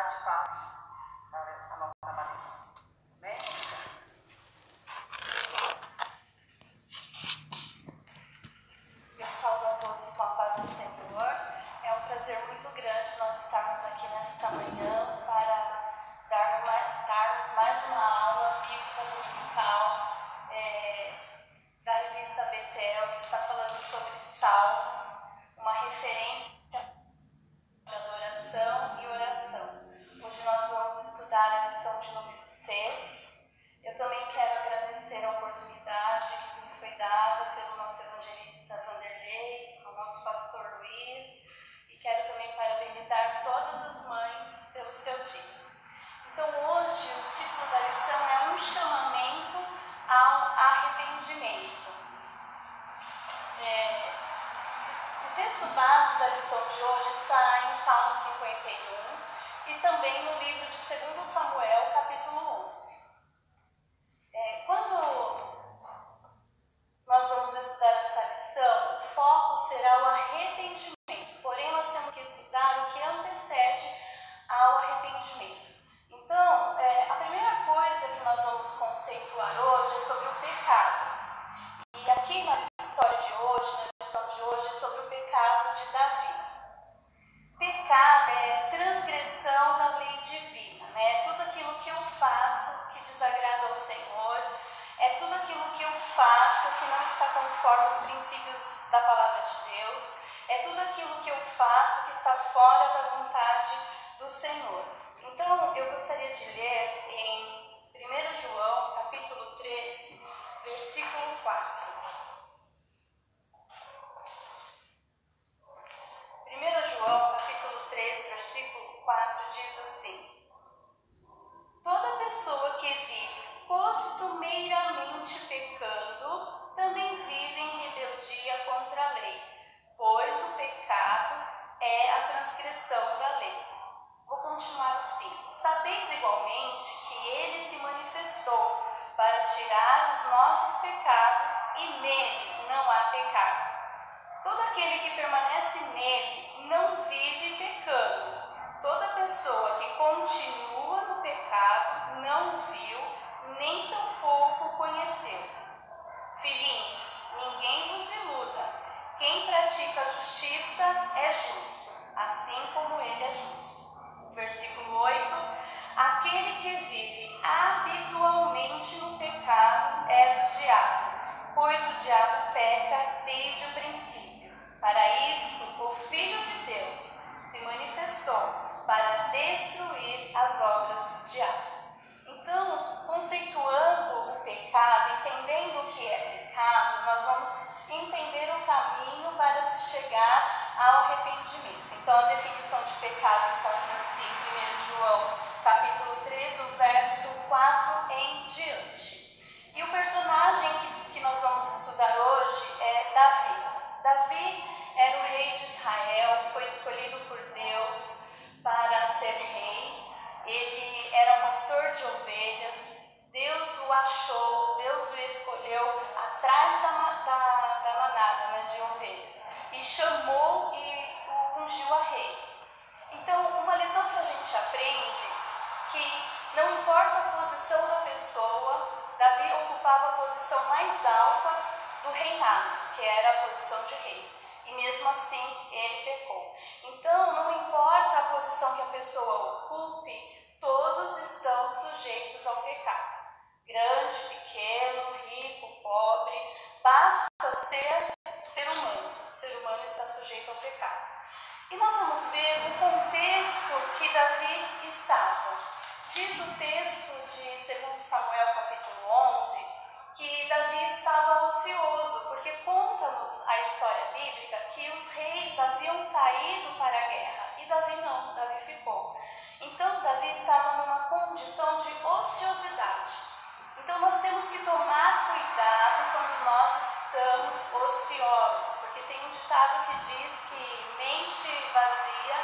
de passo para a nossa Maria. Amém? Eu saúdo a todos com a paz do Senhor. É um prazer muito grande nós estarmos aqui nesta manhã para darmos mais uma aula bíblica dominical da revista Betel, que está falando sobre Salmos, uma referência de adoração e oração. Hoje nós vamos estudar a lição de número 6. Eu também quero agradecer a oportunidade que me foi dada pelo nosso evangelista Vanderlei, ao nosso pastor Luiz, e quero também parabenizar todas as mães pelo seu dia. Então hoje o título da lição é um chamamento ao arrependimento. O texto base da lição de hoje está em Salmo 51 e também no livro de 2 Samuel, capítulo 11. Quando nós vamos estudar essa lição, o foco será o arrependimento, porém nós temos que estudar o que antecede ao arrependimento. Então, a primeira coisa que nós vamos conceituar hoje é sobre o pecado. E aqui na história de hoje, na lição de hoje, é sobre o pecado de Davi. Pecado é transgressão da lei divina, né? Tudo aquilo que eu faço que desagrada ao Senhor, é tudo aquilo que eu faço que não está conforme os princípios da palavra de Deus, é tudo aquilo que eu faço que está fora da vontade do Senhor. Então, eu gostaria de ler em 1 João, capítulo 3, versículo 4. 1 João, capítulo 3, versículo 4, diz assim: toda pessoa que vive costumeiramente pecando, também vive em rebeldia contra a lei, pois o pecado é a transgressão da lei. Vou continuar o 5. Sabeis igualmente que ele se manifestou para tirar os nossos pecados e nele não há pecado. Todo aquele que permanece nele não vive pecando. Toda pessoa que continua no pecado não viu, nem tampouco conheceu. Filhinhos, ninguém vos iluda. Quem pratica a justiça é justo, assim como ele é justo. Versículo 8. Aquele que vive habitualmente no pecado é do diabo, pois o diabo peca desde o princípio. Para isto, o Filho de Deus se manifestou para destruir as obras do diabo. Então, conceituando o pecado, entendendo o que é pecado, nós vamos entender o caminho para se chegar ao arrependimento. Então, a definição de pecado encontra-se em 1 João, capítulo 3, do verso 4 em diante. E o personagem que nós vamos estudar hoje é Davi. Davi era o rei de Israel, foi escolhido por Deus para ser rei. Ele era pastor de ovelhas. Deus o achou, Deus o escolheu atrás da manada, né, de ovelhas, e chamou e o ungiu a rei. Então, uma lição que a gente aprende que não importa a posição da pessoa, Davi ocupava a posição mais alta do reinado, que era a posição de rei. E mesmo assim, ele pecou. Então, não importa a posição que a pessoa ocupe, todos estão sujeitos ao pecado. Grande, pequeno, rico, pobre, basta ser humano. O ser humano está sujeito ao pecado. E nós vamos ver o contexto que Davi estava. Diz o texto de 2 Samuel, capítulo 11, que Davi estava ocioso, porque conta-nos a história bíblica que os reis haviam saído para a guerra, e Davi não, Davi ficou. Então, Davi estava numa condição de ociosidade. Então, nós temos que tomar cuidado quando nós estamos ociosos, porque tem um ditado que diz que mente vazia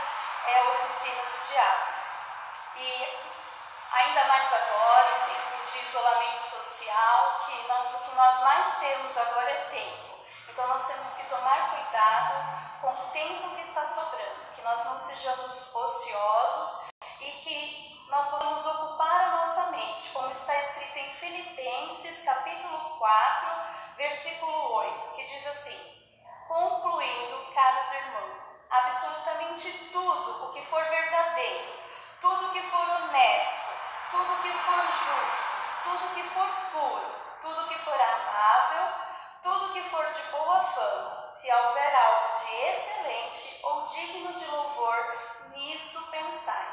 é a oficina do diabo. E ainda mais agora, em tempos de isolamento social, o que nós mais temos agora é tempo. Então nós temos que tomar cuidado com o tempo que está sobrando, que nós não sejamos ociosos e que versículo 8, que diz assim: concluindo, caros irmãos, absolutamente tudo o que for verdadeiro, tudo o que for honesto, tudo o que for justo, tudo o que for puro, tudo o que for amável, tudo o que for de boa fama, se houver algo de excelente ou digno de louvor, nisso pensai.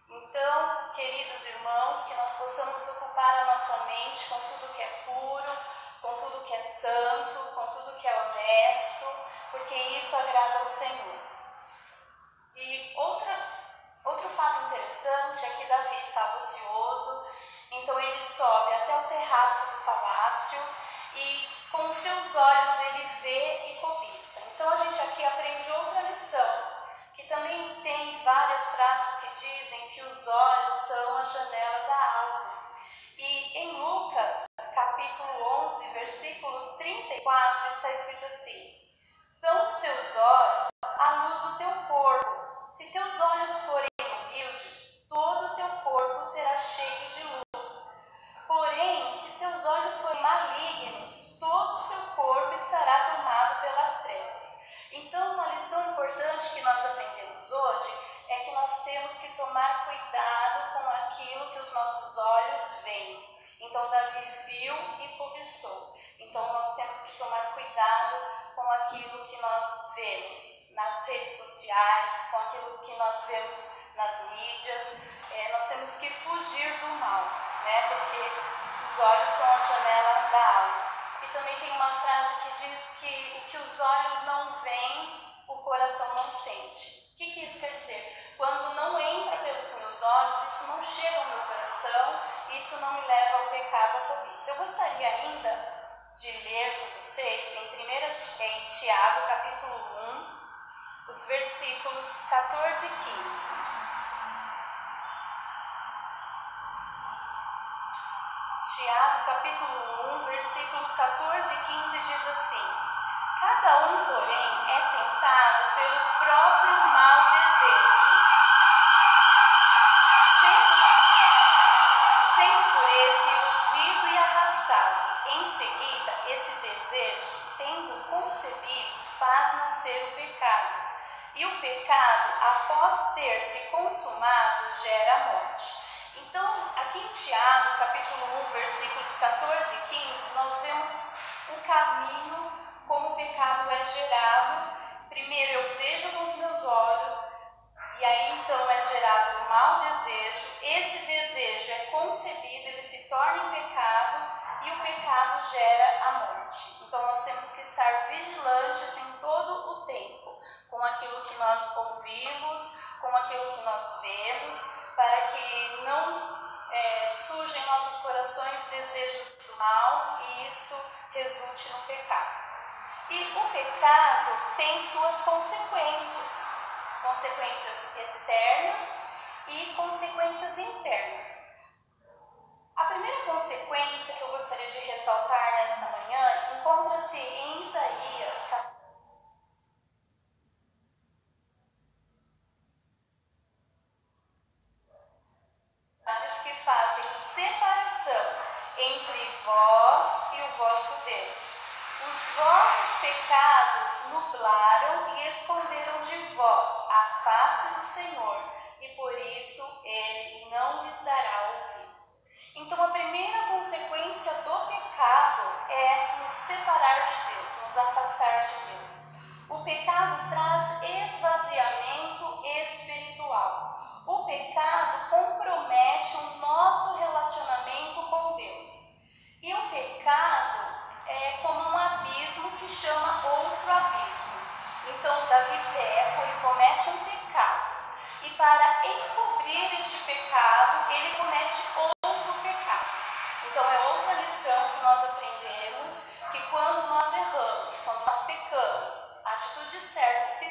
Então, queridos irmãos, que nós possamos ocupar a nossa mente com tudo que é puro, com tudo que é santo, com tudo que é honesto, porque isso agrada ao Senhor. E outro fato interessante é que Davi estava ocioso, então ele sobe até o terraço do palácio e com os seus olhos ele vê e cobiça. Então a gente aqui aprende outra lição, que também tem várias frases que dizem que os olhos são a janela da alma. E em Lucas, capítulo 11, versículo 34, está escrito assim: são os teus olhos a luz do teu corpo. Se teus olhos forem humildes, todo o teu corpo será cheio de luz. Porém, se teus olhos forem malignos, todo o seu corpo estará tomado pelas trevas. Então, uma lição importante que nós aprendemos hoje é que nós temos que tomar cuidado com aquilo que os nossos olhos veem. Então, Davi viu e cobiçou. Então, nós temos que tomar cuidado com aquilo que nós vemos nas redes sociais, com aquilo que nós vemos nas mídias. Nós temos que fugir do mal, né? Porque os olhos são a janela da alma. E também tem uma frase que diz que o que os olhos não veem, o coração não sente. O que isso quer dizer? Quando não entra pelos meus olhos, isso não chega ao meu coração, isso não me leva ao pecado, à cobiça. Eu gostaria ainda de ler com vocês em Tiago, capítulo 1, os versículos 14 e 15. Tiago, capítulo 1, versículos 14 e 15 diz assim: cada um, porém, é tentado pelo próprio mau desejo, sendo por esse iludido e arrastado. Em seguida, esse desejo, tendo concebido, faz nascer o pecado. E o pecado, após ter se consumado, gera a morte. Então, aqui em Tiago, capítulo 1, versículos 14 e 15, nós vemos o caminho como o pecado é gerado. Primeiro eu vejo com os meus olhos, e aí então é gerado o mau desejo. Esse desejo é concebido, ele se torna em pecado, e o pecado gera a morte. Então nós temos que estar vigilantes em todo o tempo, com aquilo que nós ouvimos, com aquilo que nós vemos, para que não surjam em nossos corações desejos do mal e isso resulte no pecado. E o pecado tem suas consequências externas e consequências internas. A primeira consequência que eu gostaria de ressaltar nesta manhã encontra-se em Isaías, que fazem separação entre vós e o vosso Deus. Os vossos pecados nublaram e esconderam de vós a face do Senhor, e por isso ele não lhes dará ouvido. Então a primeira consequência do pecado é nos separar de Deus, nos afastar de Deus. O pecado traz esvaziamento espiritual. O pecado compromete o nosso relacionamento com Deus. E o pecado é como um abismo que chama outro abismo. Então Davi peca, ele comete um pecado. E para encobrir este pecado, ele comete outro pecado. Então é outra lição que nós aprendemos, que quando nós erramos, quando nós pecamos, a atitude certa a se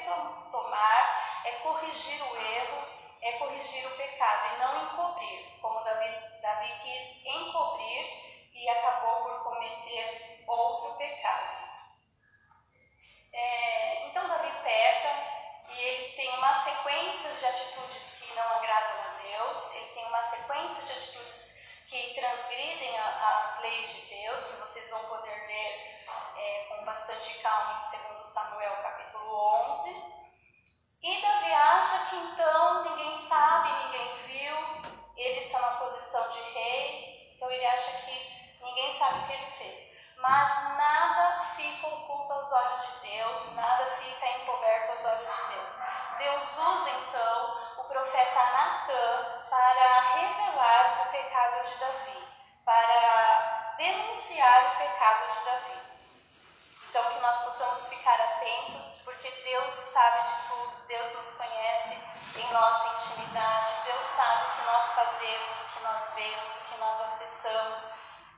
tomar é corrigir o erro, é corrigir o pecado e não encobrir, como Davi quis encobrir e acabou por cometer outro pecado. Então Davi peca e ele tem uma sequência de atitudes que não agradam a Deus, ele tem uma sequência de atitudes que transgridem as leis de Deus, que vocês vão poder ler situação de calma em 2 Samuel capítulo 11. E Davi acha que então ninguém sabe, ninguém viu, ele está na posição de rei, então ele acha que ninguém sabe o que ele fez. Mas nada fica oculto aos olhos de Deus, nada fica encoberto aos olhos de Deus. Deus usa então o profeta Natã para revelar o pecado de Davi, para denunciar o pecado de Davi. Então que nós possamos ficar atentos, porque Deus sabe de tudo, Deus nos conhece em nossa intimidade, Deus sabe o que nós fazemos, o que nós vemos, o que nós acessamos.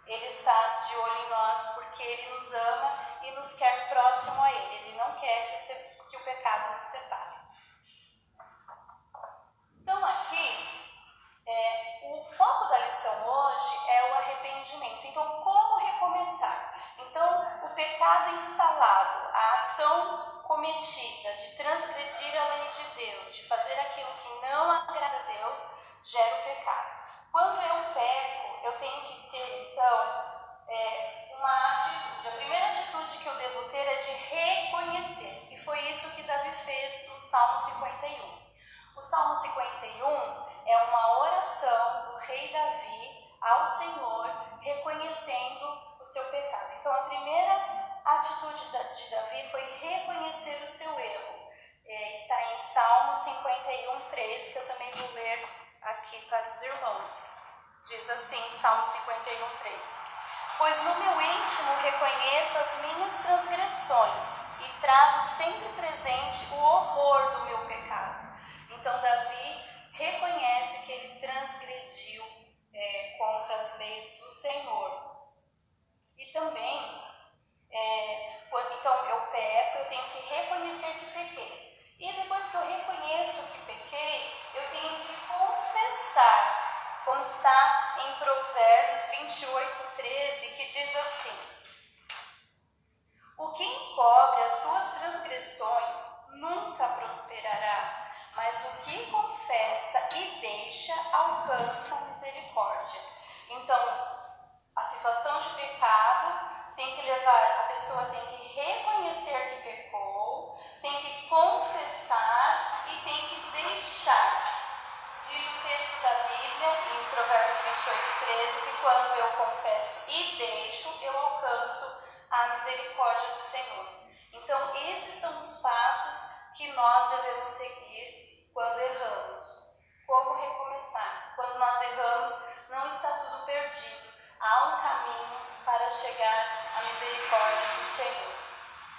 Ele está de olho em nós porque Ele nos ama e nos quer próximo a Ele. Ele não quer que o pecado nos separe. Então aqui, o foco da lição hoje é o arrependimento. Então, como recomeçar? Então, o pecado instalado, a ação cometida de transgredir a lei de Deus, de fazer aquilo que não agrada a Deus, gera o pecado. Quando eu peco, eu tenho que ter, então, uma atitude. A primeira atitude que eu devo ter é de reconhecer. E foi isso que Davi fez no Salmo 51. O Salmo 51 é uma oração do rei Davi ao Senhor, reconhecendo o seu pecado. Então, a primeira atitude de Davi foi reconhecer o seu erro. Está em Salmo 51, 3, que eu também vou ler aqui para os irmãos. Diz assim, Salmo 51, 3. Pois no meu íntimo reconheço as minhas transgressões e trago sempre presente o horror do meu pecado. Então, Davi reconhece que ele transgrediu contra as leis do Senhor. E também, então eu peco, eu tenho que reconhecer que pequei. E depois que eu reconheço que pequei, eu tenho que confessar, como está em Provérbios 28, 13, que diz assim: o que encobre as suas transgressões nunca prosperará, mas o que confessa e deixa alcança a misericórdia. Então, a situação de pecado tem que levar, a pessoa tem que reconhecer que pecou, tem que confessar e tem que deixar. Diz o texto da Bíblia, em Provérbios 28, 13, que quando eu confesso e deixo, eu alcanço a misericórdia do Senhor. Então, esses são os passos que nós devemos seguir quando erramos. Como recomeçar? Quando nós erramos, não está tudo perdido. Há um caminho para chegar à misericórdia do Senhor.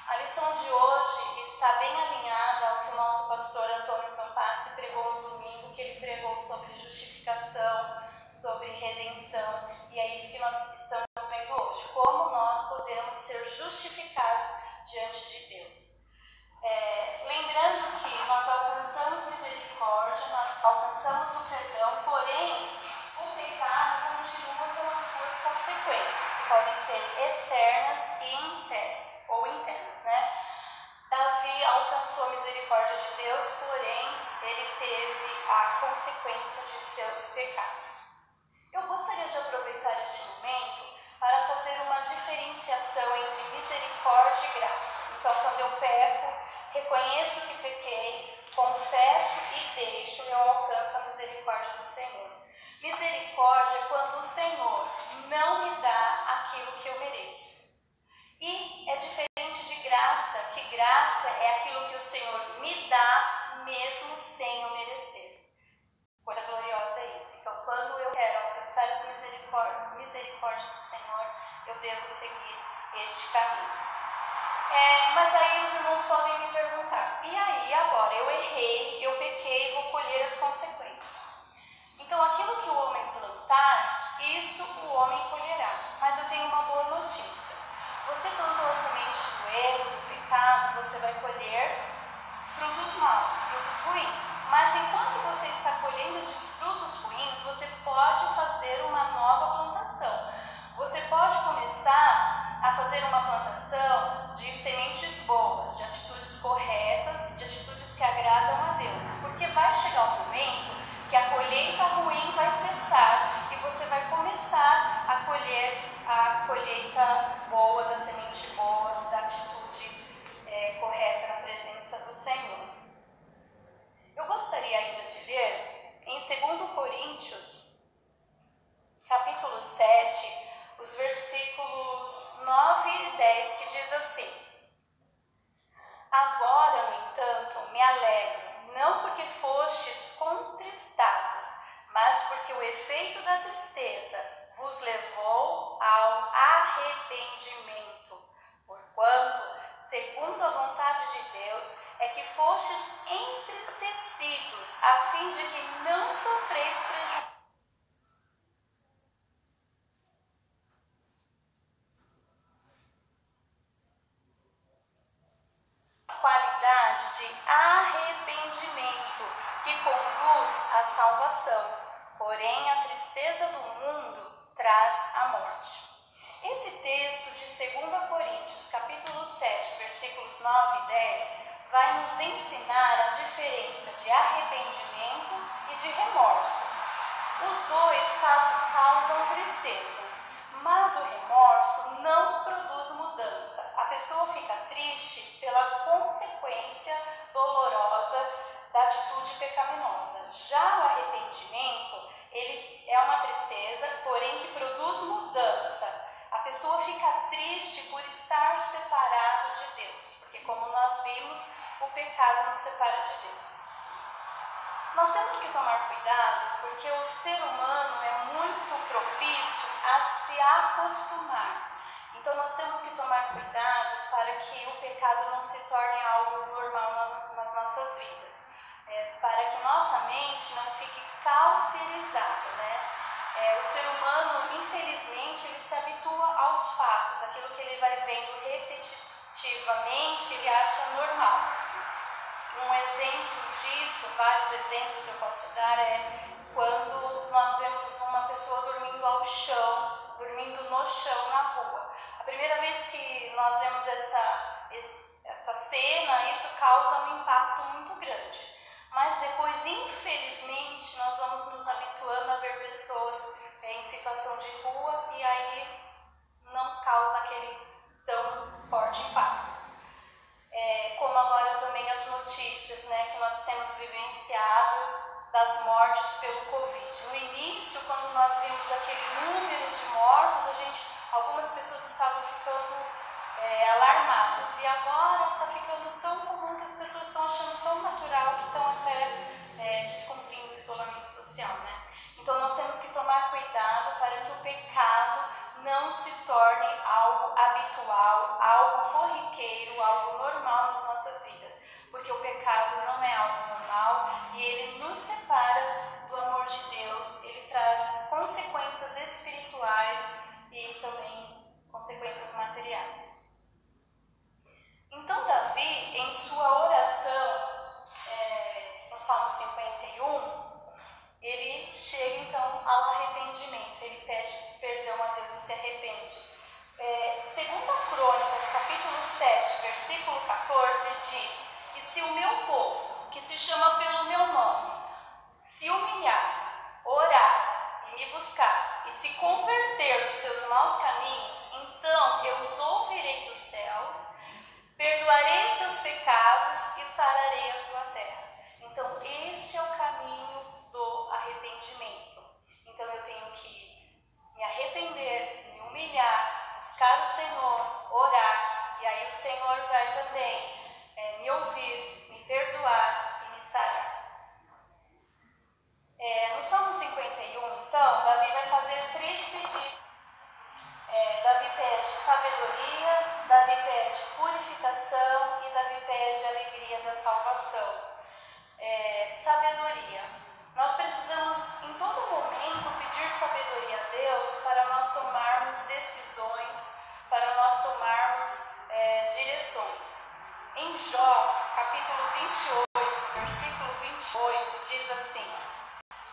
A lição de hoje está bem alinhada ao que o nosso pastor Antônio Campassi pregou no domingo, que ele pregou sobre justificação, sobre redenção, e é isso que nós estamos vendo hoje. Como nós podemos ser justificados diante de Deus. Lembrando que nós alcançamos misericórdia, nós alcançamos o perdão, porém o pecado continua com as suas consequências, que podem ser externas ou internas, né? Davi alcançou a misericórdia de Deus, porém ele teve a consequência de seus pecados. Eu gostaria de aproveitar este momento para fazer uma diferenciação entre misericórdia e graça. Então, quando eu peco, reconheço que pequei, confesso e deixo, eu alcanço a misericórdia do Senhor. Misericórdia é quando o Senhor não me dá aquilo que eu mereço. E é diferente de graça, que graça é aquilo que o Senhor me dá mesmo sem eu merecer. Coisa gloriosa é isso. Então, quando eu quero alcançar as misericórdias do Senhor, eu devo seguir este caminho. Mas aí os irmãos podem me perguntar, e aí agora eu errei, eu pequei, vou colher as consequências. Então aquilo que o homem plantar, isso o homem colherá. Mas eu tenho uma boa notícia. Você plantou a semente do erro, do pecado, você vai colher frutos maus, frutos ruins. Mas enquanto você está colhendo esses frutos ruins, você pode fazer uma nova plantação. Você pode começar a fazer uma plantação de sementes boas, de atitudes corretas, de atitudes que agradam a Deus. Porque vai chegar um momento que a colheita ruim vai cessar e você vai começar a colher a colheita boa, da semente boa, da atitude vos levou ao arrependimento, porquanto, segundo a vontade de Deus, é que fostes entristecidos, a fim de que não sofreis prejuízo. Qualidade de arrependimento que conduz à salvação, porém a tristeza do mundo traz a morte. Esse texto de 2 Coríntios, capítulo 7, versículos 9 e 10, vai nos ensinar a diferença de arrependimento e de remorso. Os dois causam tristeza, mas o remorso não produz mudança. A pessoa fica triste pela consequência dolorosa da atitude pecaminosa. Já o arrependimento, ele é uma tristeza, porém que produz mudança. A pessoa fica triste por estar separado de Deus, porque como nós vimos, o pecado nos separa de Deus. Nós temos que tomar cuidado porque o ser humano é muito propício a se acostumar. Então nós temos que tomar cuidado para que o pecado não se torne algo normal nas nossas vidas. Para que nossa mente não fique cauterizada, né? O ser humano, infelizmente, ele se habitua aos fatos. Aquilo que ele vai vendo repetitivamente, ele acha normal. Um exemplo disso, vários exemplos eu posso dar, é quando nós vemos uma pessoa dormindo no chão na rua. A primeira vez que nós vemos essa cena, isso causa um impacto muito grande. Mas depois, infelizmente, nós vamos nos habituando a ver pessoas em situação de rua e aí não causa aquele tão forte impacto. Como agora também as notícias, né, que nós temos vivenciado das mortes pelo Covid. No início, quando nós vimos aquele número de mortos, algumas pessoas estavam ficando alarmadas. E agora está ficando tão comum que as pessoas estão achando tão natural que estão até descumprindo o isolamento social, né? Então nós temos que tomar cuidado para que o pecado não se torne algo habitual, algo corriqueiro, algo normal nas nossas vidas. Porque o pecado não é algo normal e ele nos separa do amor de Deus, ele traz consequências espirituais e também consequências materiais. Então Davi, em sua oração, no Salmo 51, ele chega então ao arrependimento, ele pede perdão a Deus e se arrepende. Segundo a Crônicas, capítulo 7, versículo 14, diz: "E se o meu povo, que se chama pelo meu nome, se humilhar, orar e me buscar, e se converter dos seus maus caminhos, então eu os ouvirei dos céus, perdoarei os seus pecados e sararei a sua terra." Então este é o caminho do arrependimento. Então eu tenho que me arrepender, me humilhar, buscar o Senhor, orar, e aí o Senhor vai também me ouvir, me perdoar e me sarar. No Salmo 51, então, Davi vai fazer 3 pedidos. Davi pede sabedoria, Davi pede purificação e Davi pede alegria da salvação. Sabedoria. Nós precisamos em todo momento pedir sabedoria a Deus para nós tomarmos decisões, para nós tomarmos direções. Em Jó, capítulo 28, versículo 28, diz assim: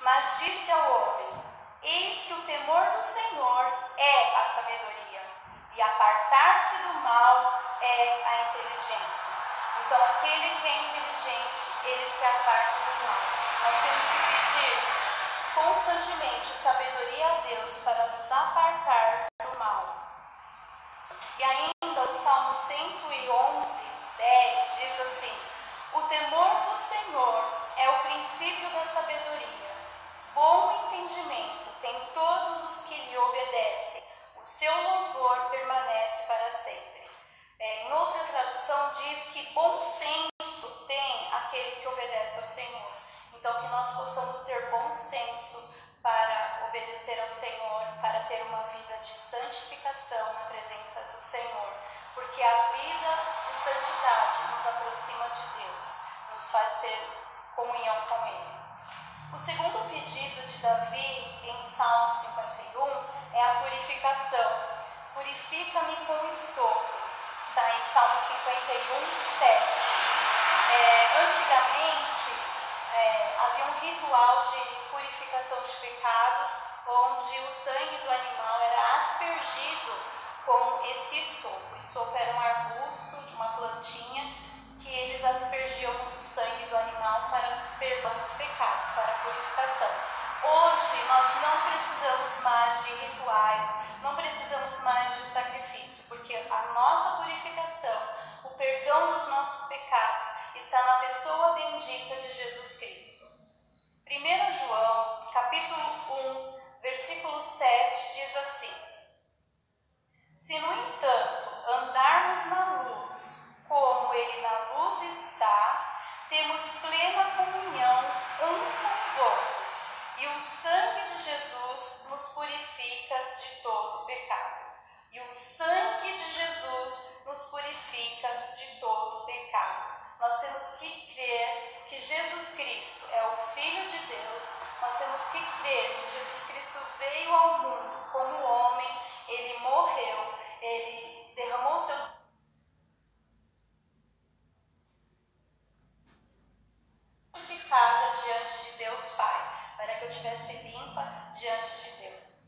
"Mas disse ao homem: eis que o temor do Senhor é a sabedoria, e apartar-se do mal é a inteligência." Então, aquele que é inteligente, ele se aparta do mal. Nós temos que pedir constantemente sabedoria a Deus para nos apartar do mal. E ainda o Salmo 111, 10 diz assim: "O temor do Senhor é o princípio da sabedoria. Bom entendimento tem todos os que lhe obedecem. O seu louvor permanece para sempre." Em outra tradução diz que bom senso tem aquele que obedece ao Senhor. Então que nós possamos ter bom senso para obedecer ao Senhor, para ter uma vida de santificação na presença do Senhor, porque a vida de santidade nos aproxima de Deus, nos faz ter comunhão com Ele. O segundo pedido de Davi em Salmo 51 é a purificação. Purifica-me com hisopo. Está em Salmo 51, 7. Antigamente, havia um ritual de purificação de pecados, onde o sangue do animal era aspergido com esse hisopo. O hisopo era um arbusto de uma plantinha que eles aspergiam o sangue do animal para perdão dos pecados, para a purificação. Hoje nós não precisamos mais de rituais, não precisamos mais de sacrifício, porque a nossa purificação, o perdão dos nossos pecados, está na pessoa bendita de Jesus Cristo. 1 João, capítulo 1, versículo 7, diz assim: Se, no entanto, andarmos na luz, como Ele na luz está, temos plena comunhão uns com os outros, e o sangue de Jesus nos purifica de todo pecado. E o sangue de Jesus nos purifica de todo pecado. Nós temos que crer que Jesus Cristo é o Filho de Deus, nós temos que crer que Jesus Cristo veio ao mundo como homem, Ele morreu, Ele derramou seus purificada diante de Deus Pai, para que eu estivesse limpa diante de Deus.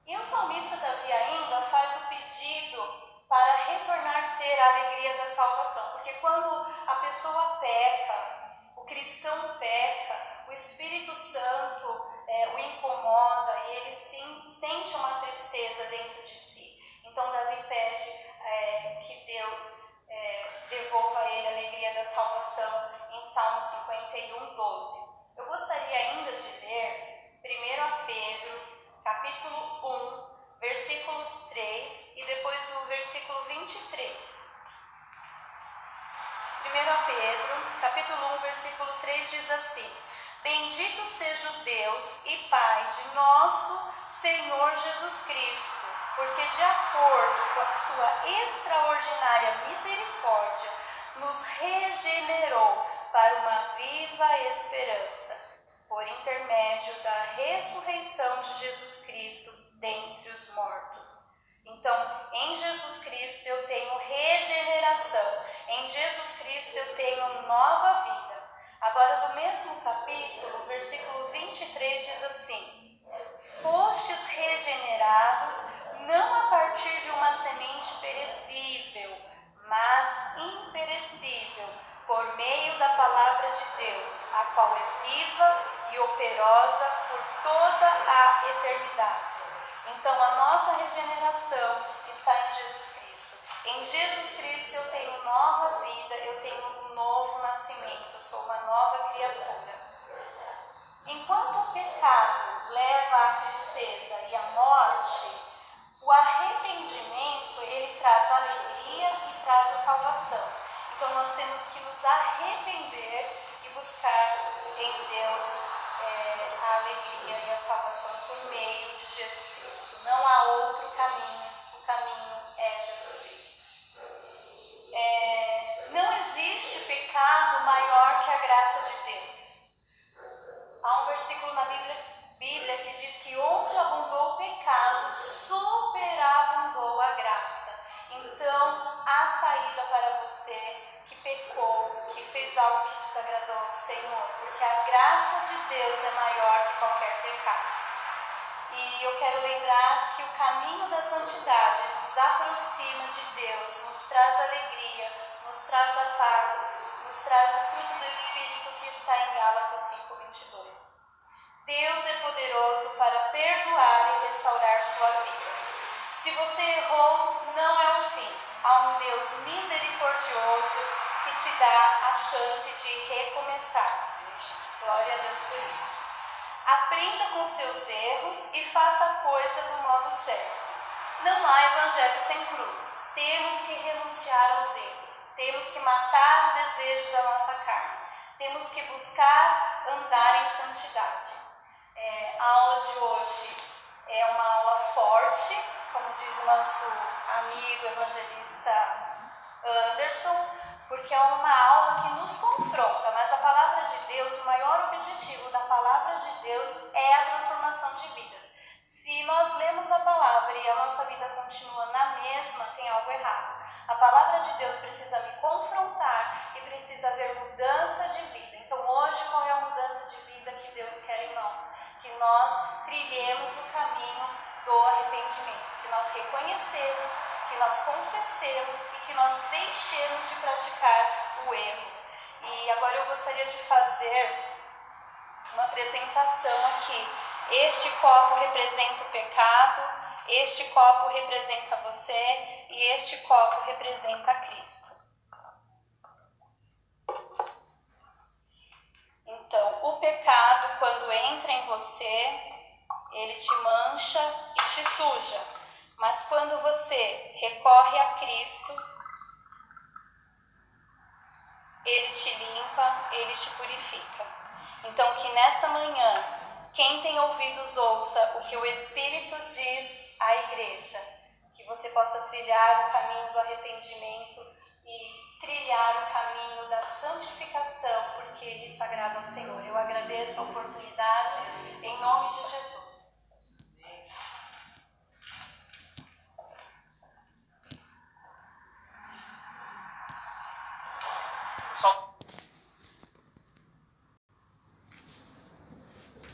E o salmista Davi ainda faz o pedido para retornar a ter a alegria da salvação, porque quando a pessoa peca, o cristão peca, o Espírito Santo o incomoda e ele sente uma tristeza dentro de si. Então Davi pede que Deus devolva a ele a alegria da salvação em Salmo 51, 12. Eu gostaria ainda de ler 1 Pedro, capítulo 1, versículos 3 e depois o versículo 23. 1 Pedro, capítulo 1, versículo 3 diz assim: Bendito seja o Deus e Pai de nosso Senhor Jesus Cristo, porque de acordo com a sua extraordinária misericórdia, nos regenerou para uma viva esperança, por intermédio da ressurreição de Jesus Cristo dentre os mortos. Então, em Jesus Cristo eu tenho regeneração, em Jesus Cristo eu tenho nova vida. Agora, do mesmo capítulo, versículo 23 diz assim: Fostes regenerados não a partir de uma semente perecível, mas imperecível, por meio da palavra de Deus, a qual é viva e operosa por toda a eternidade. Então, a nossa regeneração está em Jesus Cristo. Em Jesus Cristo eu tenho nova vida, eu tenho um novo nascimento, eu sou uma nova criatura. Enquanto o pecado leva à tristeza e à morte, o arrependimento, ele traz alegria e traz a salvação. Então nós temos que nos arrepender e buscar em Deus a alegria e a salvação por meio de Jesus Cristo. Não há outro caminho, o caminho é Jesus Cristo. Não existe pecado maior que a graça de Deus. Há um versículo na Bíblia que diz que onde abundou o pecado, superabundou a graça. Então, há saída para você que pecou, que fez algo que desagradou ao Senhor, porque a graça de Deus é maior que qualquer pecado. E eu quero lembrar que o caminho da santidade nos aproxima de Deus, nos traz alegria, nos traz a paz, nos traz o fruto do Espírito que está em Gálatas 5:22. Deus é poderoso para perdoar e restaurar sua vida. Se você errou, não é o fim. Há um Deus misericordioso que te dá a chance de recomeçar. Glória a Deus por isso. Aprenda com seus erros e faça a coisa do modo certo. Não há evangelho sem cruz. Temos que renunciar aos erros. Temos que matar o desejo da nossa carne. Temos que buscar andar em santidade. A aula de hoje é uma aula forte, como diz o nosso amigo evangelista Anderson, porque é uma aula que nos confronta, mas a palavra de Deus, o maior objetivo da palavra de Deus é a transformação de vidas. Se nós lemos a palavra e a nossa vida continua na mesma, tem algo errado. A palavra de Deus precisa me confrontar e precisa haver mudança de vida. Então hoje, qual é a mudança de vida que Deus quer em nós? Que nós trilhemos o caminho do arrependimento, que nós reconhecemos, que nós confessemos e que nós deixemos de praticar o erro. E agora eu gostaria de fazer uma apresentação aqui. Este copo representa o pecado, este copo representa você e este copo representa Cristo. Então, o pecado, quando entra em você, ele te mancha e te suja. Mas quando você recorre a Cristo, ele te limpa, ele te purifica. Então, que nesta manhã, quem tem ouvidos ouça o que o Espírito diz à igreja. Que você possa trilhar o caminho do arrependimento e trilhar o caminho da santificação, porque isso agrada ao Senhor. Eu agradeço a oportunidade, em nome de Jesus. Só